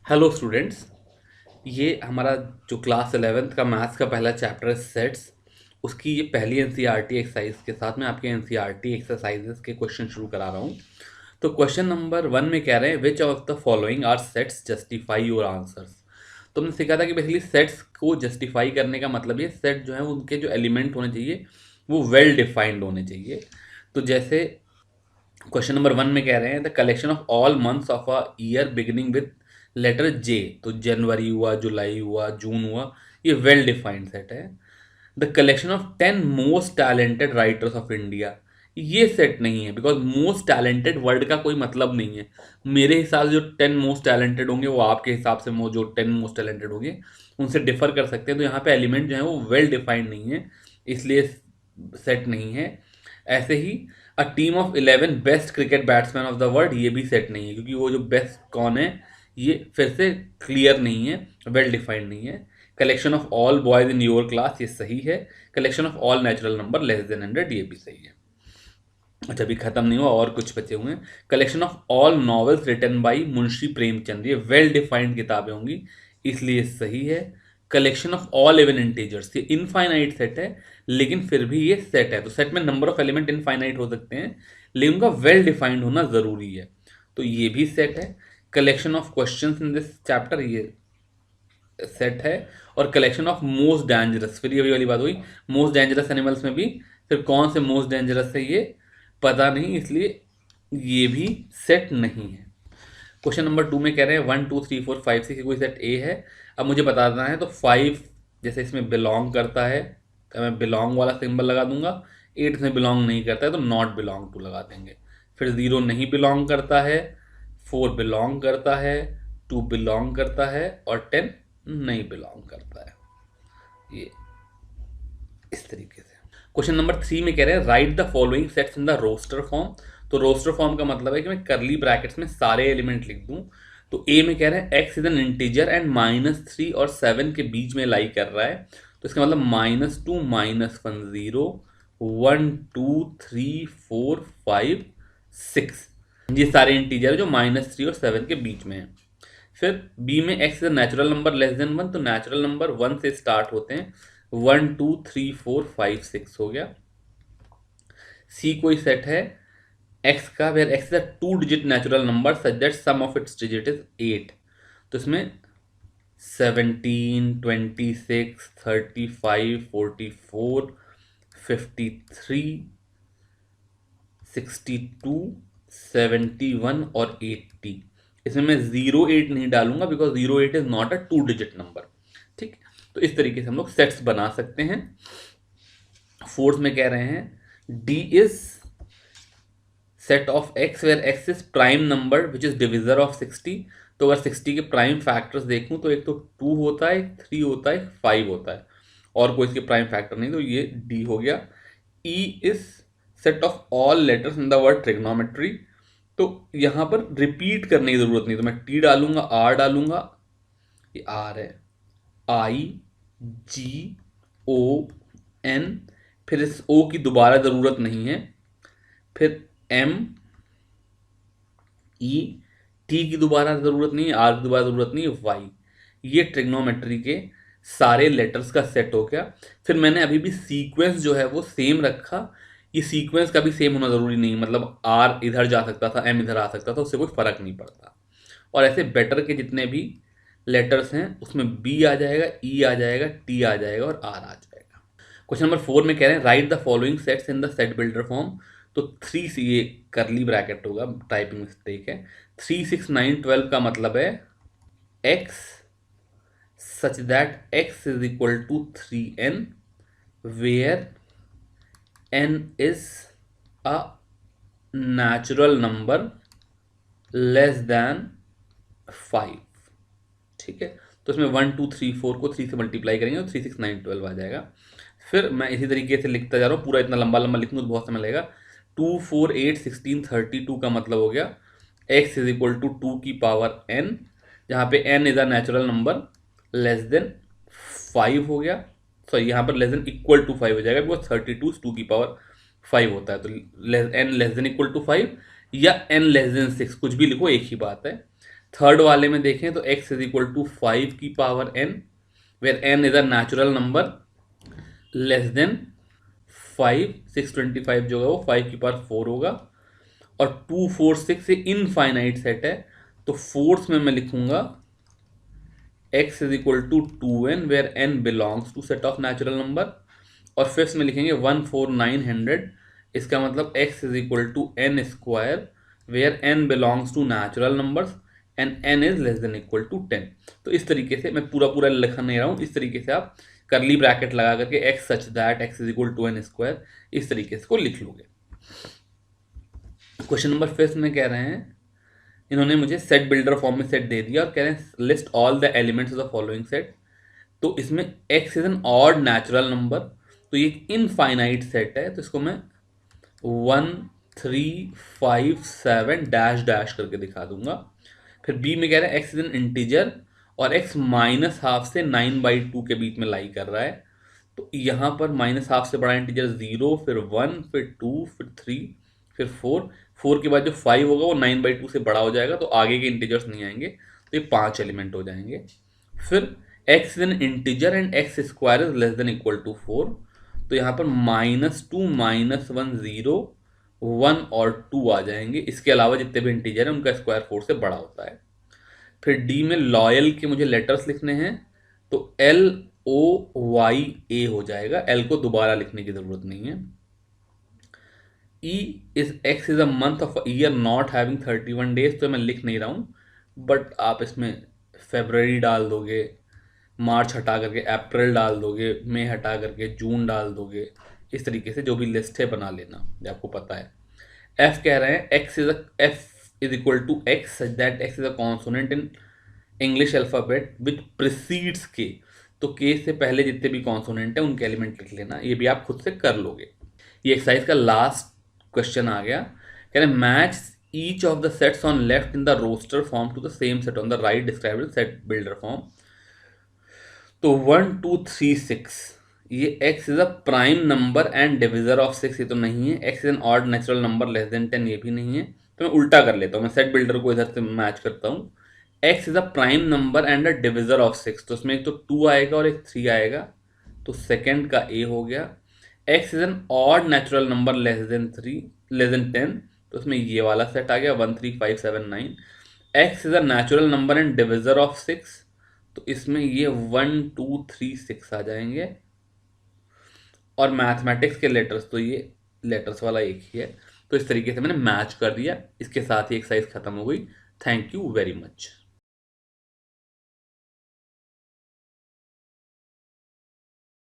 Hello students. ये हमारा जो क्लास 11th का मैथ्स का पहला चैप्टर है सेट्स, उसकी ये पहली एनसीईआरटी एक्सरसाइज के साथ मैं आपके एनसीईआरटी एक्सरसाइजेस के क्वेश्चन शुरू करा रहा हूँ। तो क्वेश्चन नंबर 1 में कह रहे हैं which of the following are sets justify your answers. तो हमने सीखा था कि बेसिकली सेट्स को जस्टिफाई करने का मतलब ये सेट जो है उनके जो एलिमेंट होने चाहिए वो वेल डिफाइंड होने चाहिए। तो जैसे क्वेश्चन नंबर 1 में कह रहे हैं the collection of all months of a year beginning with letter J. तो जनवरी हुआ, जुलाई हुआ, जून हुआ, ये वेल डिफाइंड सेट है। The collection of 10 most talented writers of India, ये सेट नहीं है बिकॉज मोस्ट टैलेंटेड वर्ड का कोई मतलब नहीं है। मेरे हिसाब से जो 10 मोस्ट टैलेंटेड होंगे वो आपके हिसाब से वो जो 10 मोस्ट टैलेंटेड होंगे उनसे डिफर कर सकते हैं। तो यहाँ पे एलिमेंट जो है वो वेल डिफाइंड नहीं है, इसलिए सेट नहीं है। ऐसे ही a team of 11 best cricket batsman of the world, ये भी सेट नहीं है क्योंकि वो जो बेस्ट कौन है ये फिर से क्लियर नहीं है, वेल डिफाइंड नहीं है। Collection of all boys in your class, ये सही है। Collection of all natural number less then 100, ये भी सही है। अच्छा, अभी खत्म नहीं हुआ, और कुछ बचे हुए हैं। Collection of all novels written by Munshi Premchand, ये वेल डिफाइंड किताबें होंगी, इसलिए सही है। Collection of all even integers, ये इनफाइनाइट सेट है लेकिन फिर भी ये सेट है। तो सेट में नंबर ऑफ एलिमेंट इनफाइनाइट हो सकते हैं लेकिन उनका वेल डिफाइंड होना जरूरी है, तो ये भी सेट है। Collection of questions in this chapter, ये सेट है। और कलेक्शन ऑफ मोस्ट डेंजरस, फिर ये वाली बात हुई, मोस्ट डेंजरस एनिमल्स में भी फिर कौन से मोस्ट डेंजरस है ये पता नहीं, इसलिए ये भी सेट नहीं है। क्वेश्चन नंबर 2 में कह रहे हैं 1 2 3 4 5 6 कोई सेट ए है। अब मुझे बताना है तो 5 जैसे इसमें बिलोंग करता है तो मैं बिलोंग वाला सिंबल लगा दूंगा। 8 इसमें बिलोंग नहीं करता है तो नॉट बिलोंग टू लगा देंगे। फिर 0 नहीं बिलोंग करता है, 4 बिलोंग करता है, 2 बिलोंग करता है और 10 नहीं बिलोंग करता है। ये इस तरीके से। क्वेश्चन नंबर 3 में कह रहे हैं write the following sets in the roster form. तो रोस्टर फॉर्म का मतलब है कि मैं करली ब्रैकेट्स में सारे एलिमेंट लिख दूं। तो ए में कह रहे हैं x is an integer and -3 और 7 के बीच में लाई कर रहा है, तो इसका मतलब -2 -1 0 1 2 3 4 5 6, ये सारे इंटीजर जो -3 और 7 के बीच में है। फिर बी में x is natural number less then 1, तो नेचुरल नंबर 1 से स्टार्ट होते हैं। 1 2 3 4 5 6 हो गया। सी कोई सेट है एक्स का where x is a 2 digit natural number such that sum of its digit is 8। तो इसमें 17 26 35 44 53 62 71 और 80, इसमें मैं 08 नहीं डालूंगा because 08 is not a 2 digit number. ठीक, तो इस तरीके से हम लोग सेट्स बना सकते हैं। फोर्थ में कह रहे हैं D is set of x where x is prime number which is divisor of 60। तो अगर 60 के प्राइम फैक्टर्स देखूं तो एक तो 2 होता है, 3 होता है, 5 होता है और कोई इसके प्राइम फैक्टर नहीं, तो ये डी हो गया। E is set of all letters in the word trigonometry. तो यहां पर रिपीट करने की जरूरत नहीं, तो मैं टी डालूंगा, आर डालूंगा, ये आर है, आई जी ओ एन, फिर इस ओ की दोबारा जरूरत नहीं है, फिर एम ई, टी की दोबारा जरूरत नहीं है, आर की दोबारा जरूरत नहीं है, वाई। ये ट्रिग्नोमेट्री के सारे लेटर्स का सेट हो गया। फिर मैंने अभी भी सीक्वेंस जो है वो सेम रखा। ये सीक्वेंस का भी सेम होना जरूरी नहीं, मतलब आर इधर जा सकता था, एम इधर आ सकता था, उससे कोई फर्क नहीं पड़ता। और ऐसे बेटर के जितने भी लेटर्स हैं उसमें बी आ जाएगा, ई आ जाएगा, टी आ जाएगा और आर आ जाएगा। क्वेश्चन नंबर 4 में कह रहे हैं write the following sets in the set builder form. तो 3 से ये करली ब्रैकेट होगा, टाइपिंग मिस्टेक है। 3 6 9 12 का मतलब है x such that x is equal to 3n where n is a natural number less than 5। ठीक है, तो इसमें 1 2 3 4 को 3 से मल्टीप्लाई करेंगे तो 3 6 9 12 आ जाएगा। फिर मैं इसी तरीके से लिखता जा रहा हूँ, पूरा इतना लंबा लंबा लिखूंगा तो बहुत समय लगेगा। 2 4 8 16 32 का मतलब हो गया x इज इक्वल टू 2 की पावर n, जहाँ पे n is a natural number less than 5 हो गया। सॉरी, यहाँ पर लेस देन इक्वल टू 5 हो जाएगा बिकॉज 32 2 की पावर 5 होता है, तो n less than equal to 5 या n लेस देन 6, कुछ भी लिखो एक ही बात है। थर्ड वाले में देखें तो x इज इक्वल टू 5 की power n, where n is a natural number less than 5, 625 जो है वो 5 की पावर 4 होगा, और 2 4 6 ये इनफाइनाइट सेट है, तो फोर्थ में मैं लिखूंगा x is equal to 2n where n belongs to set of natural number, और फिफ्थ में लिखेंगे 14900, इसका मतलब x is equal to n square where n belongs to natural numbers and n is less than equal to 10। तो इस तरीके से मैं पूरा पूरा लिख नहीं रहा हूँ, इस तरीके से आप करली ब्रैकेट लगा करके x such that x is equal to n square इस तरीके से को लिख लोगे। क्वेश्चन नंबर 5 में कह रहे हैं, इन्होंने मुझे सेट बिल्डर फॉर्म में सेट दे दिया और कह रहे हैं list all the elements of the following set. तो इसमें x is an odd natural number, तो ये इनफाइनाइट सेट है, तो इसको मैं 1 3 5 7 डैश डैश करके दिखा दूंगा। फिर b में कह रहे हैं x इज एन इंटीजर और x माइनस हाफ से 9/2 के बीच में लाई कर रहा है, तो यहाँ पर माइनस हाफ से बड़ा इंटीजर 0, फिर 1, फिर 2, फिर 3, फिर 4, 4 के बाद जो 5 होगा वो 9/2 से बड़ा हो जाएगा, तो आगे के इंटीजर्स नहीं आएंगे, तो ये 5 एलिमेंट हो जाएंगे। फिर x is an integer and x square is less than equal to 4, तो यहाँ पर -2 -1 0 1 और 2 आ जाएंगे, इसके अलावा जितने भी इंटीजर हैं उनका स्क्वायर 4 से बड़ा होता है। फिर डी में लॉयल के मुझे लेटर्स लिखने हैं, तो LOYA हो जाएगा, L को दोबारा लिखने की जरूरत नहीं है। E is X is a month of year not having 31 days, तो मैं लिख नहीं रहा हूँ, बट आप इसमें फेबररी डाल दोगे, मार्च हटा करके अप्रैल डाल दोगे, मई हटा करके जून डाल दोगे, इस तरीके से जो भी लिस्ट है बना लेना, जो आपको पता है। F कह रहे हैं F is equal to X such that X is a consonant in English alphabet which precedes K, तो K से पहले जितने भी कॉन्सोनेंट है उनके एलिमेंट लिख लेना, ये भी आप खुद से कर लोगे। ये एक्सरसाइज का लास्ट क्वेश्चन आ गया, कह रहे हैं match each of the sets on left in the roster form to the same set on the right described set builder form. तो 1 2 3 6 ये x is a prime number and divisor of 6, ये तो नहीं है। x is an odd natural number less than 10, ये भी नहीं है। तो मैं उल्टा कर लेता हूँ, मैं सेट बिल्डर को इधर से मैच करता हूँ। x is a prime number and a divisor of 6, तो इसमें एक तो 2 आएगा और एक 3 आएगा, तो सेकेंड का a हो गया। x is an odd natural number less than 10, तो इसमें ये वाला सेट आ गया 1 3 5 7 9। x is a natural number and divisor of 6, तो इसमें ये 1 2 3 6 आ जाएंगे, और मैथमेटिक्स के लेटर्स तो ये लेटर्स वाला एक ही है। तो इस तरीके से मैंने मैच कर दिया, इसके साथ ही एक्सरसाइज खत्म हो गई। Thank you very much.